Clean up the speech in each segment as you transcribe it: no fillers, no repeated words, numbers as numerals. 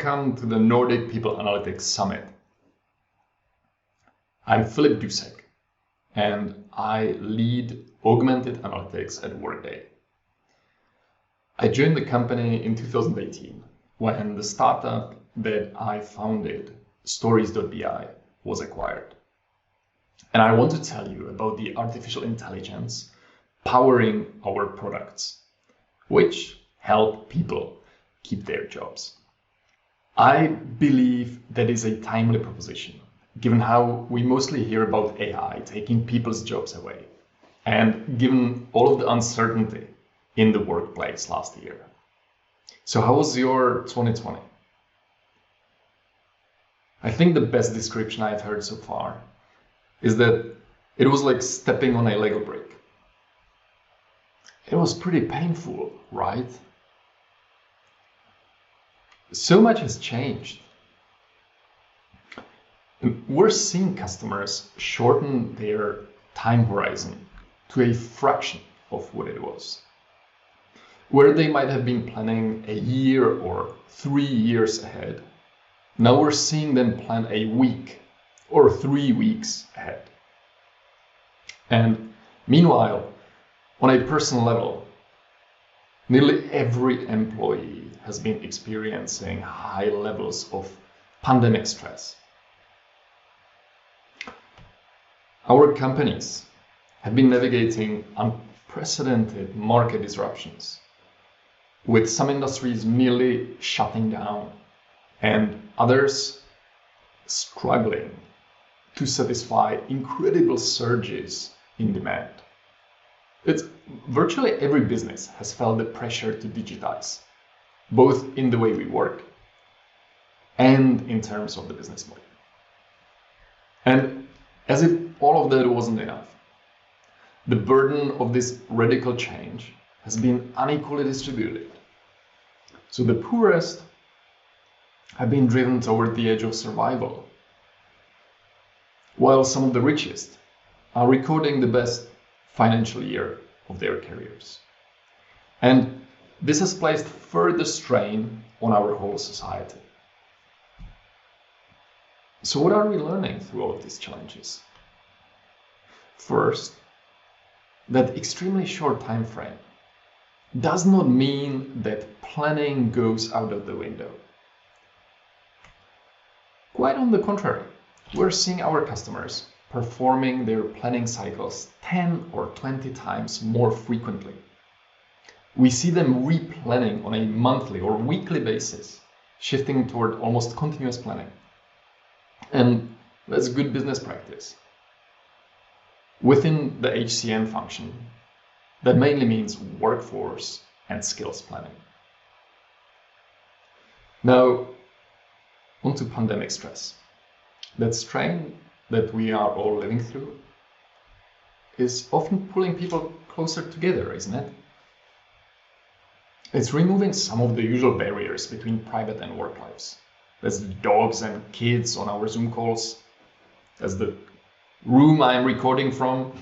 Welcome to the Nordic People Analytics Summit. I'm Filip Dousek, and I lead augmented analytics at Workday. I joined the company in 2018 when the startup that I founded, Stories.bi, was acquired. And I want to tell you about the artificial intelligence powering our products, which help people keep their jobs. I believe that is a timely proposition, given how we mostly hear about AI taking people's jobs away, and given all of the uncertainty in the workplace last year. So how was your 2020? I think the best description I've heard so far is that it was like stepping on a Lego brick. It was pretty painful, right? So much has changed. We're seeing customers shorten their time horizon to a fraction of what it was. Where they might have been planning a year or 3 years ahead, now we're seeing them plan a week or 3 weeks ahead. And meanwhile, on a personal level, nearly every employee has been experiencing high levels of pandemic stress. Our companies have been navigating unprecedented market disruptions, with some industries nearly shutting down and others struggling to satisfy incredible surges in demand. Virtually every business has felt the pressure to digitize, both in the way we work and in terms of the business model. And as if all of that wasn't enough, the burden of this radical change has been unequally distributed. So the poorest have been driven toward the edge of survival, while some of the richest are recording the best financial year of their careers. And this has placed further strain on our whole society. So what are we learning through all of these challenges? First, that extremely short time frame does not mean that planning goes out of the window. Quite on the contrary, we're seeing our customers performing their planning cycles 10 or 20 times more frequently. We see them replanning on a monthly or weekly basis, shifting toward almost continuous planning. And that's good business practice. Within the HCM function, that mainly means workforce and skills planning. Now, onto pandemic stress. That strain that we are all living through is often pulling people closer together, isn't it? It's removing some of the usual barriers between private and work lives. There's dogs and kids on our Zoom calls. There's the room I'm recording from.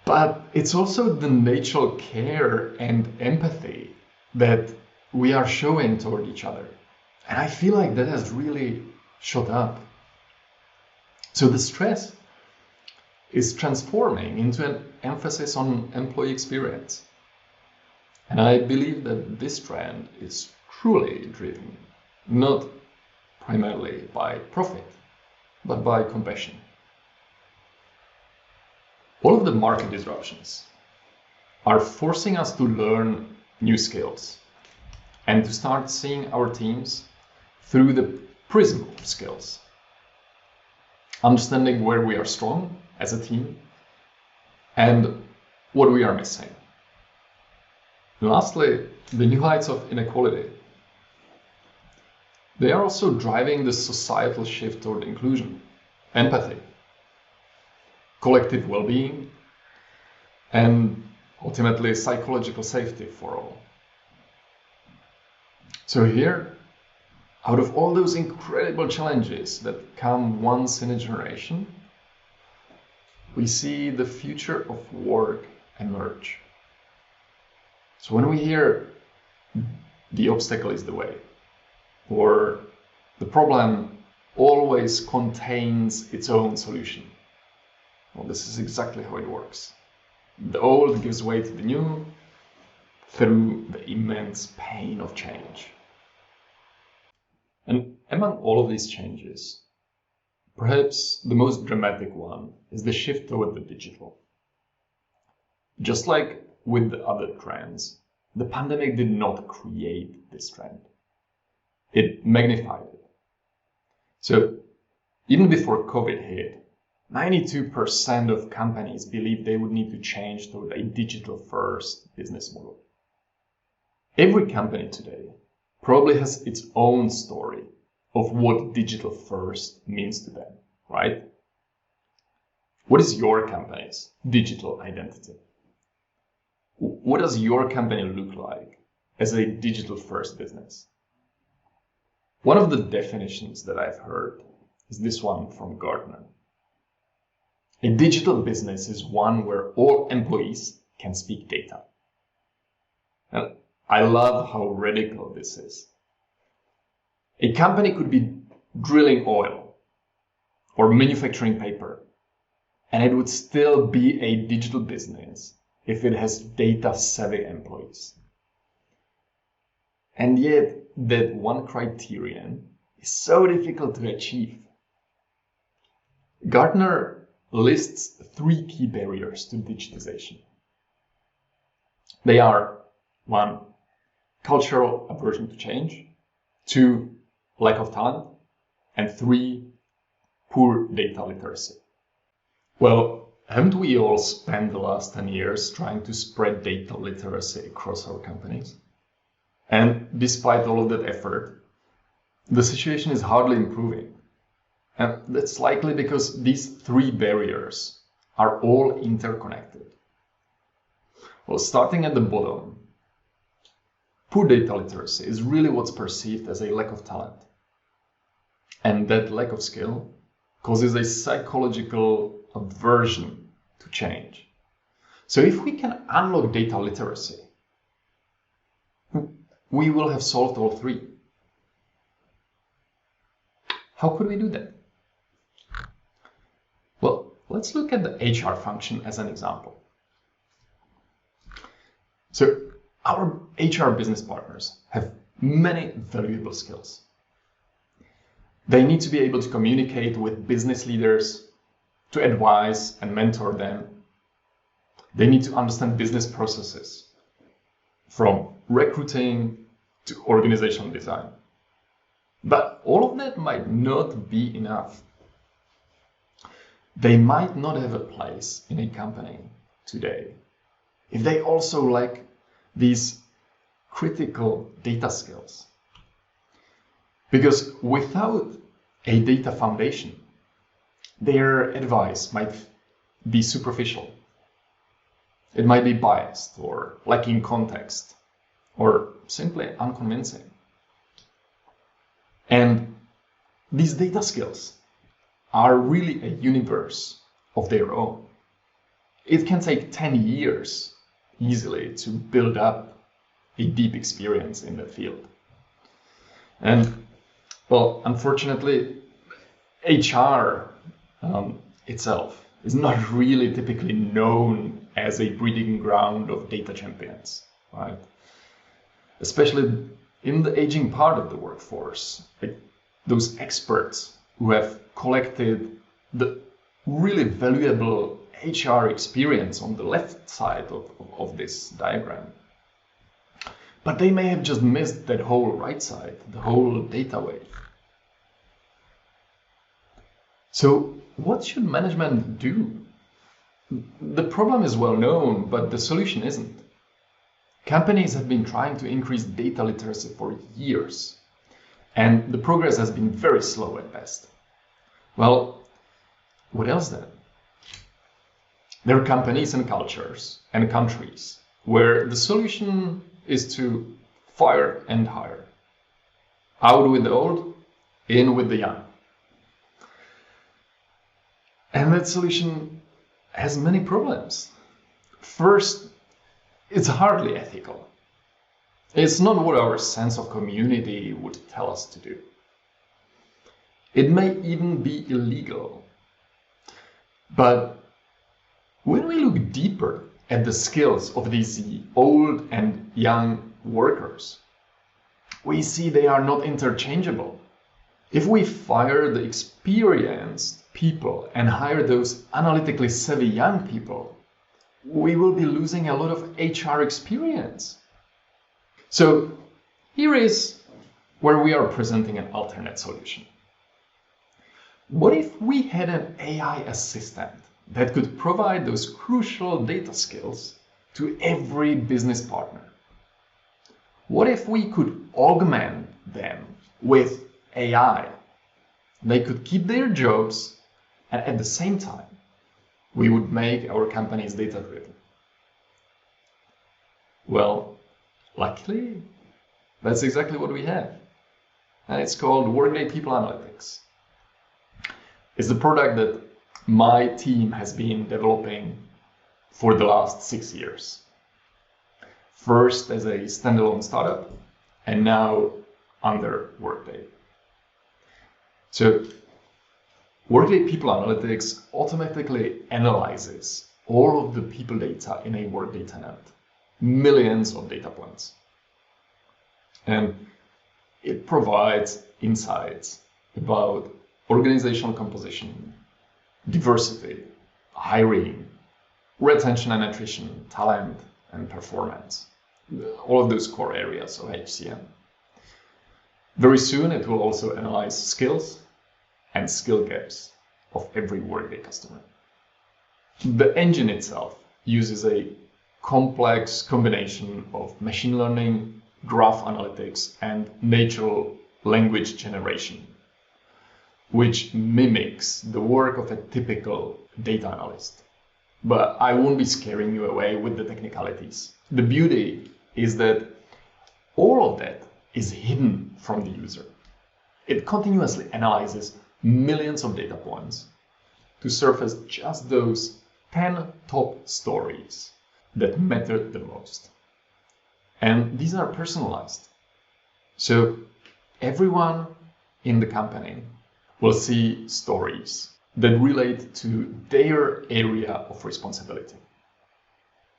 But it's also the natural care and empathy that we are showing toward each other. And I feel like that has really shot up. So the stress is transforming into an emphasis on employee experience. And I believe that this trend is truly driven not primarily by profit, but by compassion. All of the market disruptions are forcing us to learn new skills and to start seeing our teams through the prism of skills. Understanding where we are strong as a team and what we are missing. And lastly, the new heights of inequality. They are also driving the societal shift toward inclusion, empathy, collective well-being, and ultimately psychological safety for all. So here, out of all those incredible challenges that come once in a generation, we see the future of work emerge. So when we hear the obstacle is the way, or the problem always contains its own solution. Well, this is exactly how it works. The old gives way to the new through the immense pain of change. And among all of these changes, perhaps the most dramatic one is the shift toward the digital. Just like with the other trends, the pandemic did not create this trend. It magnified it. So even before COVID hit, 92% of companies believed they would need to change toward a digital-first business model. Every company today probably has its own story of what digital-first means to them, right? What is your company's digital identity? What does your company look like as a digital-first business? One of the definitions that I've heard is this one from Gartner. A digital business is one where all employees can speak data. And I love how radical this is. A company could be drilling oil or manufacturing paper, and it would still be a digital business if it has data-savvy employees. And yet, that one criterion is so difficult to achieve. Gartner lists 3 key barriers to digitization. They are 1, cultural aversion to change, 2, lack of talent, and 3, poor data literacy. Well, haven't we all spent the last 10 years trying to spread data literacy across our companies? And despite all of that effort, the situation is hardly improving. And that's likely because these 3 barriers are all interconnected. Well, starting at the bottom, poor data literacy is really what's perceived as a lack of talent. And that lack of skill causes a psychological aversion to change. So if we can unlock data literacy, we will have solved all 3. How could we do that? Well, let's look at the HR function as an example. So our HR business partners have many valuable skills. They need to be able to communicate with business leaders, to advise and mentor them. They need to understand business processes, from recruiting to organizational design. But all of that might not be enough. They might not have a place in a company today if they also lack these critical data skills. Because without a data foundation, their advice might be superficial. It might be biased or lacking context or simply unconvincing. And these data skills are really a universe of their own. It can take 10 years easily to build up a deep experience in that field. And well, unfortunately, HR itself is not really typically known as a breeding ground of data champions, right? Especially in the aging part of the workforce, like those experts who have collected the really valuable HR experience on the left side of this diagram. But they may have just missed that whole right side, the whole data wave. So what should management do? The problem is well known, but the solution isn't. Companies have been trying to increase data literacy for years, and the progress has been very slow at best. Well, what else then? There are companies and cultures and countries where the solution is to fire and hire. Out with the old, in with the young. And that solution has many problems. First, it's hardly ethical. It's not what our sense of community would tell us to do. It may even be illegal. But when we look deeper at the skills of these old and young workers, we see they are not interchangeable. If we fire the experienced people and hire those analytically savvy young people, we will be losing a lot of HR experience. So here is where we are presenting an alternate solution. What if we had an AI assistant that could provide those crucial data skills to every business partner? What if we could augment them with AI? They could keep their jobs, and at the same time, we would make our companies data-driven. Well, luckily, that's exactly what we have. And it's called Workday People Analytics. It's the product that my team has been developing for the last 6 years. First as a standalone startup, and now under Workday. So Workday People Analytics automatically analyzes all of the people data in a Workday tenant, millions of data points. And it provides insights about organizational composition, diversity, hiring, retention and attrition, talent, and performance. All of those core areas of HCM. Very soon, it will also analyze skills and skill gaps of every Workday customer. The engine itself uses a complex combination of machine learning, graph analytics, and natural language generation, which mimics the work of a typical data analyst. But I won't be scaring you away with the technicalities. The beauty is that all of that is hidden from the user. It continuously analyzes millions of data points to surface just those 10 top stories that matter the most. And these are personalized. So everyone in the company will see stories that relate to their area of responsibility.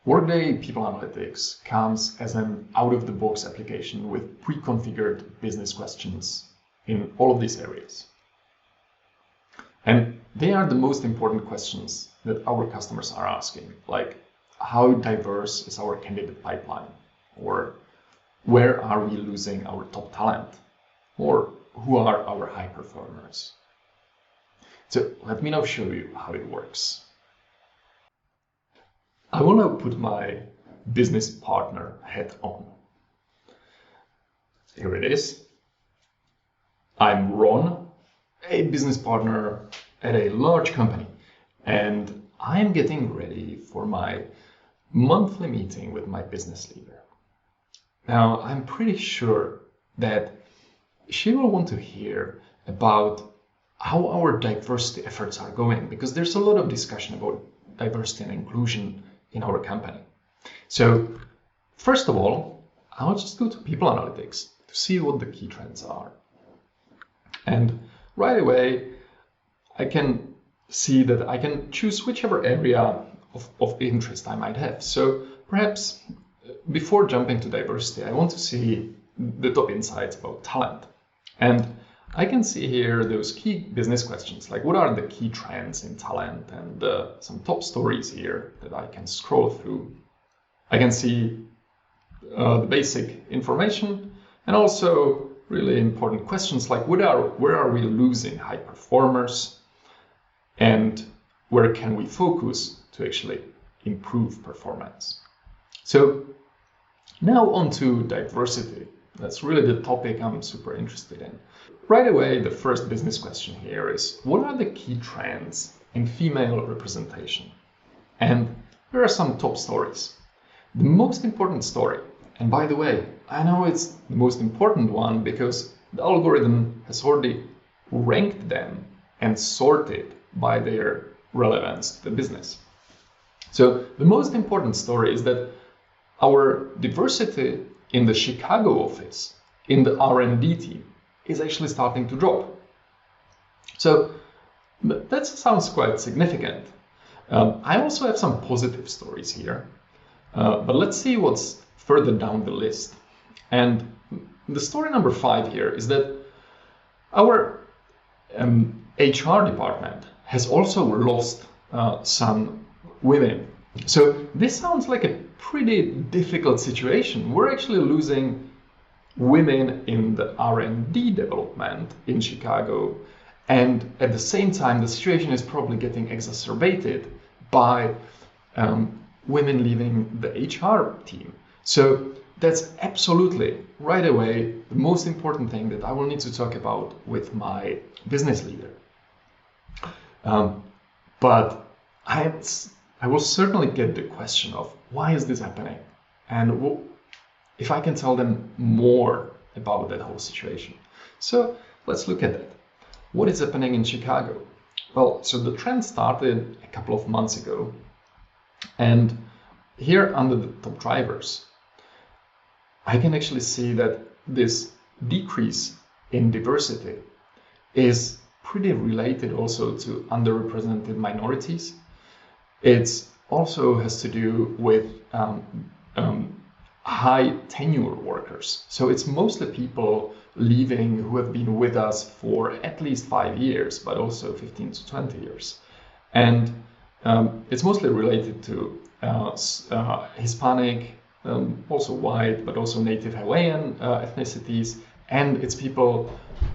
Workday People Analytics comes as an out-of-the-box application with pre-configured business questions in all of these areas. And they are the most important questions that our customers are asking, like how diverse is our candidate pipeline? Or where are we losing our top talent? Or who are our high performers? So let me now show you how it works. I will now put my business partner hat on. Here it is. I'm Ron, a business partner at a large company, and I'm getting ready for my monthly meeting with my business leader. Now, I'm pretty sure that she will want to hear about how our diversity efforts are going, because there's a lot of discussion about diversity and inclusion in our company. So first of all, I'll just go to People Analytics to see what the key trends are. And right away, I can see that I can choose whichever area of interest I might have. So perhaps before jumping to diversity, I want to see the top insights about talent. And I can see here those key business questions, like what are the key trends in talent, and some top stories here that I can scroll through. I can see the basic information, and also really important questions like where are we losing high performers, and where can we focus to actually improve performance. So now on to diversity. That's really the topic I'm super interested in. Right away, the first business question here is, what are the key trends in female representation? And here are some top stories. The most important story, and by the way, I know it's the most important one because the algorithm has already ranked them and sorted by their relevance to the business. So the most important story is that our diversity in the Chicago office, in the R&D team, is actually starting to drop. So that sounds quite significant. I also have some positive stories here, but let's see what's further down the list. And the story number 5 here is that our HR department has also lost some women. So this sounds like a pretty difficult situation. We're actually losing women in the R&D development in Chicago, and at the same time the situation is probably getting exacerbated by women leaving the HR team. So that's absolutely right away the most important thing that I will need to talk about with my business leader. But I will certainly get the question of why is this happening, and if I can tell them more about that whole situation. So let's look at that. What is happening in Chicago? Well, so the trend started a couple of months ago, and here under the top drivers, I can actually see that this decrease in diversity is pretty related also to underrepresented minorities. It also has to do with high tenure workers. So it's mostly people leaving who have been with us for at least 5 years, but also 15 to 20 years. And it's mostly related to Hispanic, also white, but also native Hawaiian ethnicities. And it's people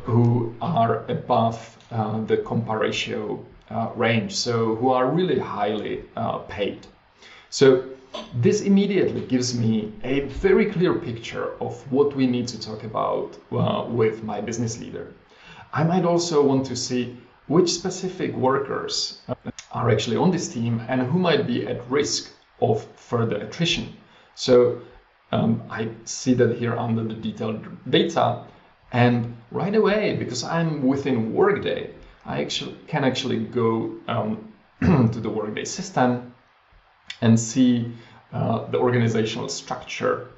who are above the compa ratio range, so who are really highly paid. So this immediately gives me a very clear picture of what we need to talk about with my business leader. I might also want to see which specific workers are actually on this team and who might be at risk of further attrition. So I see that here under the detailed data, and right away, because I'm within Workday, I can actually go to the Workday system and see the organizational structure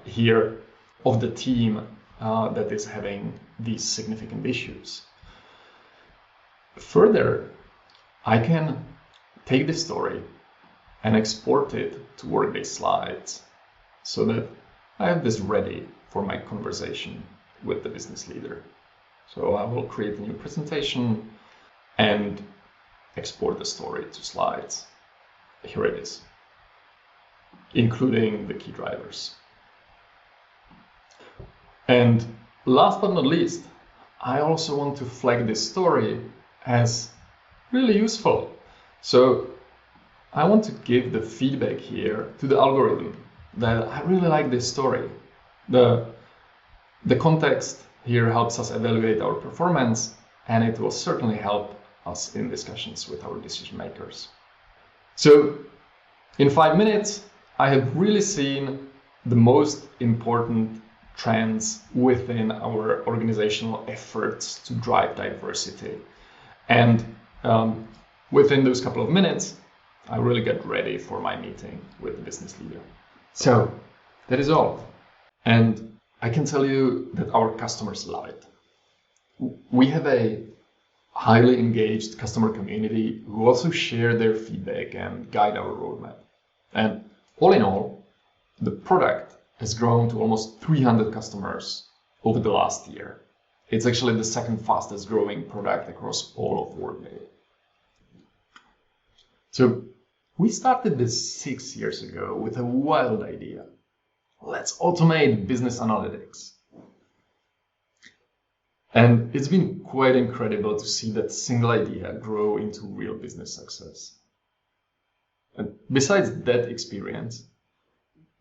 here of the team that is having these significant issues. Further, I can take this story and export it to Workday slides so that I have this ready for my conversation with the business leader. So I will create a new presentation and export the story to slides. Here it is, including the key drivers. And last but not least, I also want to flag this story as really useful. So I want to give the feedback here to the algorithm that I really like this story. The context here helps us evaluate our performance, and it will certainly help us in discussions with our decision makers. So in 5 minutes, I have really seen the most important trends within our organizational efforts to drive diversity. And within those couple of minutes, I really get ready for my meeting with the business leader. So that is all. And I can tell you that our customers love it. We have a highly engaged customer community who also share their feedback and guide our roadmap. And all in all, the product has grown to almost 300 customers over the last year. It's actually the second fastest growing product across all of Workday. So we started this 6 years ago with a wild idea. Let's automate business analytics. And it's been quite incredible to see that single idea grow into real business success. And besides that experience,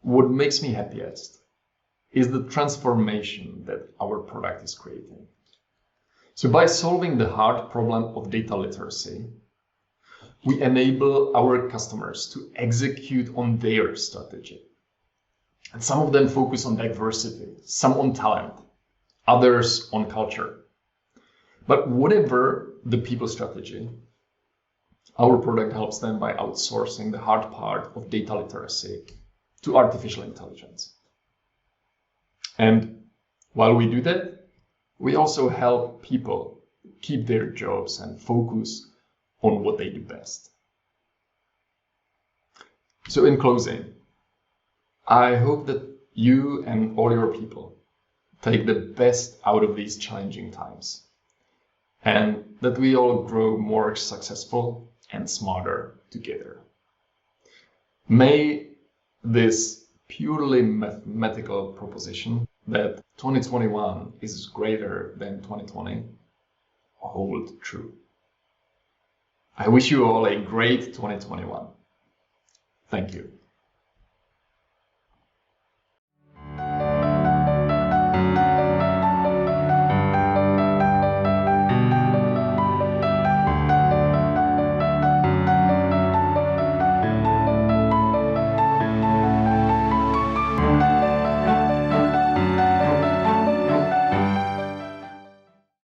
what makes me happiest is the transformation that our product is creating. So by solving the hard problem of data literacy, we enable our customers to execute on their strategy. And some of them focus on diversity, some on talent, others on culture. But whatever the people strategy, our product helps them by outsourcing the hard part of data literacy to artificial intelligence. And while we do that, we also help people keep their jobs and focus on what they do best. So in closing, I hope that you and all your people take the best out of these challenging times, and that we all grow more successful and smarter together. May this purely mathematical proposition that 2021 is greater than 2020 hold true. I wish you all a great 2021. Thank you.